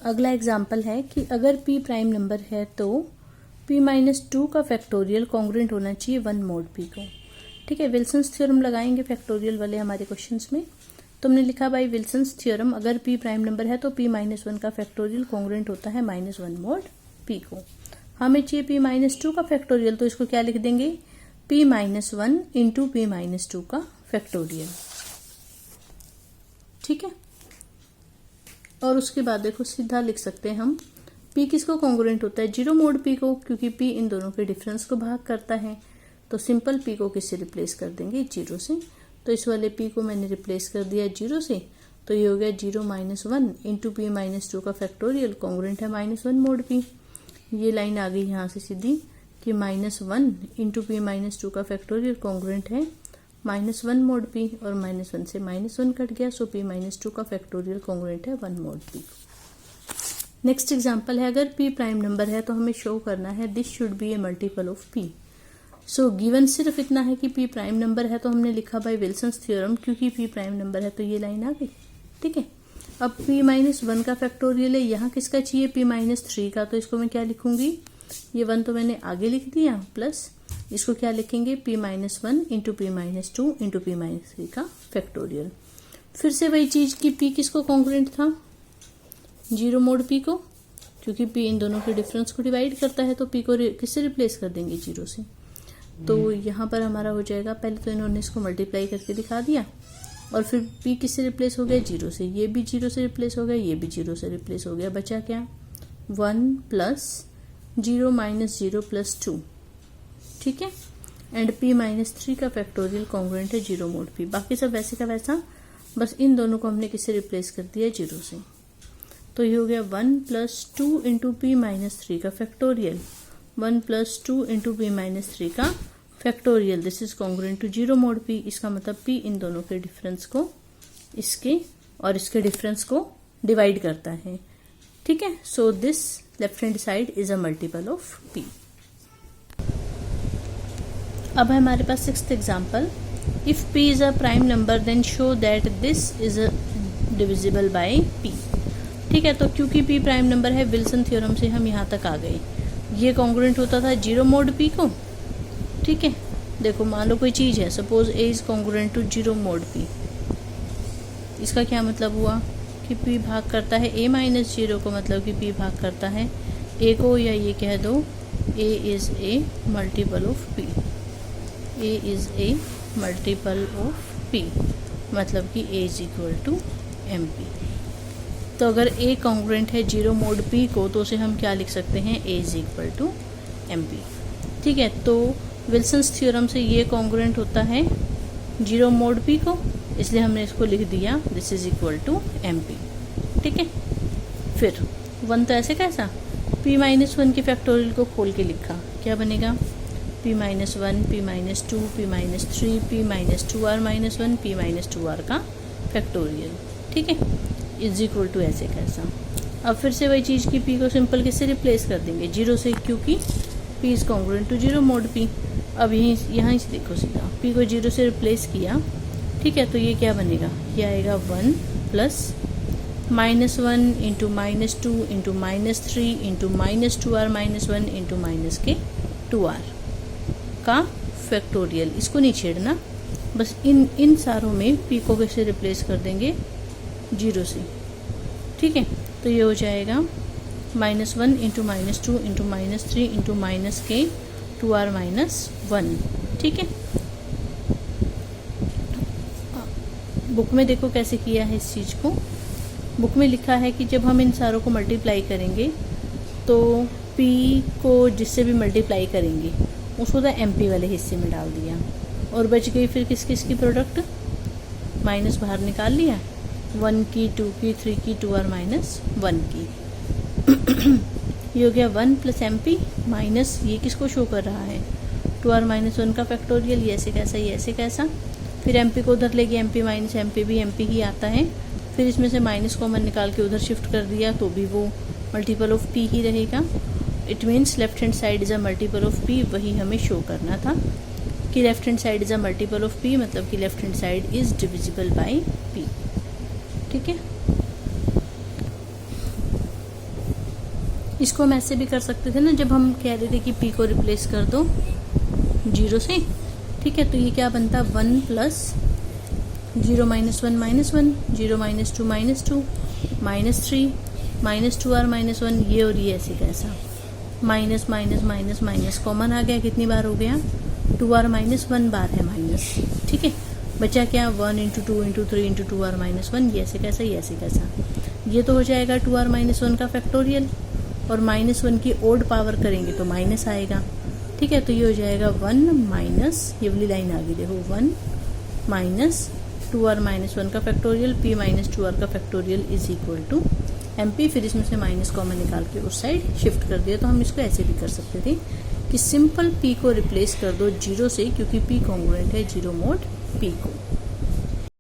अगला एग्जाम्पल है कि अगर p प्राइम नंबर है तो p-2 का फैक्टोरियल कॉन्ग्रुएंट होना चाहिए 1 mod p को। ठीक है, विल्सन्स थ्योरम लगाएंगे फैक्टोरियल वाले हमारे क्वेश्चंस में। तो हमने लिखा भाई विल्सन्स थ्योरम, अगर p प्राइम नंबर है तो p-1 का फैक्टोरियल कॉन्ग्रुएंट होता है -1 mod p को। हमें चाहिए p-2 का फैक्टोरियल, तो इसको क्या लिख देंगे, p-1 इंटू p-2 का फैक्टोरियल। ठीक है, और उसके बाद देखो सीधा लिख सकते हैं हम p किसको कॉन्ग्रुएंट होता है 0 mod p को, क्योंकि p इन दोनों के डिफरेंस को भाग करता है। तो सिंपल p को किससे रिप्लेस कर देंगे, 0 से। तो इस वाले p को मैंने रिप्लेस कर दिया 0 से, तो ये हो गया 0-1 इंटू p-2 का फैक्टोरियल कॉन्ग्रुएंट है -1 mod p। ये लाइन आ गई यहाँ से सीधी कि -1 इंटू p-2 का फैक्टोरियल कॉन्ग्रुएंट है -1 mod p, और -1 से -1 कट गया, सो p-2 का फैक्टोरियल कॉन्ग्रुएंट है 1 mod p। नेक्स्ट एग्जांपल है, अगर p प्राइम नंबर है तो हमें शो करना है this should be A multiple of p। So given सिर्फ इतना है कि p प्राइम नंबर है, तो हमने लिखा बाय विल्सन्स थ्योरम, क्योंकि p प्राइम नंबर है तो ये लाइन आ गई। ठीक है, अब p-1 का फैक्टोरियल है, यहाँ किसका चाहिए p-3 का, तो इसको मैं क्या लिखूंगी, ये 1 तो मैंने आगे लिख दिया, प्लस इसको क्या लिखेंगे p-1 into p-2 into p-3 का फैक्टोरियल। फिर से वही चीज कि p किसको कॉन्ग्रुएंट था 0 mod p को, क्योंकि p इन दोनों के डिफरेंस को डिवाइड करता है, तो p को किससे रिप्लेस कर देंगे 0 से। तो यहाँ पर हमारा हो जाएगा, पहले तो इन्होंने इसको मल्टीप्लाई करके दिखा दिया, और फिर p किससे रिप्लेस हो गया 0 से, ये भी 0 से रिप्लेस हो गया, ये भी 0 से रिप्लेस हो गया, बचा क्या 1 प्लस 0 माइनस 0 प्लस 2। ठीक है, एंड p-3 का फैक्टोरियल कॉन्ग्रुएंट है 0 mod p। बाकी सब वैसे का वैसा, बस इन दोनों को हमने किससे रिप्लेस कर दिया 0 से। तो ये हो गया 1 प्लस 2 इंटू p-3 का फैक्टोरियल, 1 प्लस 2 इंटू p-3 का factorial, this is congruent to 0 mod p। इसका मतलब p इन दोनों के डिफरेंस को, इसके और इसके डिफरेंस को डिवाइड करता है। ठीक है, so this left hand side is a multiple of p। अब है हमारे पास 6th example, if p is a prime number then show that this is divisible by p। ठीक है, तो क्योंकि p प्राइम नंबर है, विल्सन थ्योरम से हम यहाँ तक आ गए। ये कॉन्ग्रुएंट होता था 0 mod p को। ठीक है, देखो मान लो कोई चीज है, suppose a is congruent to 0 mod p। इसका क्या मतलब हुआ कि p भाग करता है a-0 को, मतलब कि p भाग करता है a को, या ये कह दो a is a multiple of p। a is a multiple of p, मतलब कि a is equal to mp। तो अगर a कॉन्ग्रुएंट है 0 mod p को, तो उसे हम क्या लिख सकते हैं, a is equal to mp। ठीक है, तो विल्सन्स थ्योरम से ये कॉन्ग्रुएंट होता है 0 mod p को, इसलिए हमने इसको लिख दिया this is equal to mp। ठीक है, फिर 1 तो ऐसे कैसा, p-1 के फैक्टोरियल को खोल के लिखा, क्या बनेगा p-1, p-2, p-3, p-2r-1, p-2r का फैक्टोरियल। ठीक है, इज इक्वल टू ऐसे कैसा। अब फिर से वही चीज़ की p को सिंपल किससे रिप्लेस कर देंगे 0 से, क्योंकि p is congruent to 0 mod p। अब यहाँ से देखो सीधा p को 0 से रिप्लेस किया। ठीक है, तो ये क्या बनेगा, ये आएगा 1 plus -1 into -2 into -3 into -2r-1 into -2r का फैक्टोरियल। इसको नहीं छेड़ना, बस इन सारों में p को कैसे रिप्लेस कर देंगे 0 से। ठीक है, तो ये हो जाएगा -1 इंटू -2 इंटू -3 इंटू -2r-1। ठीक है, बुक में देखो कैसे किया है इस चीज़ को। बुक में लिखा है कि जब हम इन सारों को मल्टीप्लाई करेंगे तो p को जिससे भी मल्टीप्लाई करेंगे उसको तो mp वाले हिस्से में डाल दिया, और बच गई फिर किस किस की प्रोडक्ट, माइनस बाहर निकाल लिया, 1 की 2 की 3 की 2r-1 की। ये हो गया 1 प्लस mp माइनस, ये किसको शो कर रहा है 2r-1 का फैक्टोरियल, ये ऐसे कैसा, ये ऐसे कैसा। फिर mp को उधर लेके mp माइनस mp भी mp ही आता है, फिर इसमें से माइनस कॉमन निकाल के उधर शिफ्ट कर दिया, तो भी वो मल्टीपल ऑफ p ही रहेगा। It means left hand side is a multiple of p, वही हमें शो करना था कि left hand side is a multiple of p, मतलब कि left hand side is divisible by p। ठीक है, इसको हम ऐसे भी कर सकते थे ना, जब हम कह रहे थे कि p को रिप्लेस कर दो 0 से, ठीक है, तो ये क्या बनता 1 plus 0 minus 1 minus 1, 0 minus 2 minus 2, minus 3 minus 2r minus 1, ये और ये ऐसे कैसा minus minus minus minus common आ गया, कितनी बार हो गया 2r माइनस 1 बार है माइनस, ठीक है, बचा क्या 1 into 2 into 3 into 2r minus 1, ये ऐसे कैसा, ये ऐसे कैसा, ये तो हो जाएगा 2r माइनस 1 का फैक्टोरियल, और माइनस 1 की ओड पावर करेंगे तो माइनस आएगा, ठीक है, तो ये हो जाएगा 1 माइनस, ये वाली लाइन आ गई देखो 1 माइनस 2r माइनस 1 का फैक्टोरियल, p माइनस 2r का factorial is equal to mp, फिर इसमें से माइनस कॉमन निकाल के उस साइड शिफ्ट कर दिया। तो हम इसको ऐसे भी कर सकते थे कि सिंपल p को रिप्लेस कर दो 0 से, क्योंकि p कॉन्ग्रुएंट है 0 mod p को।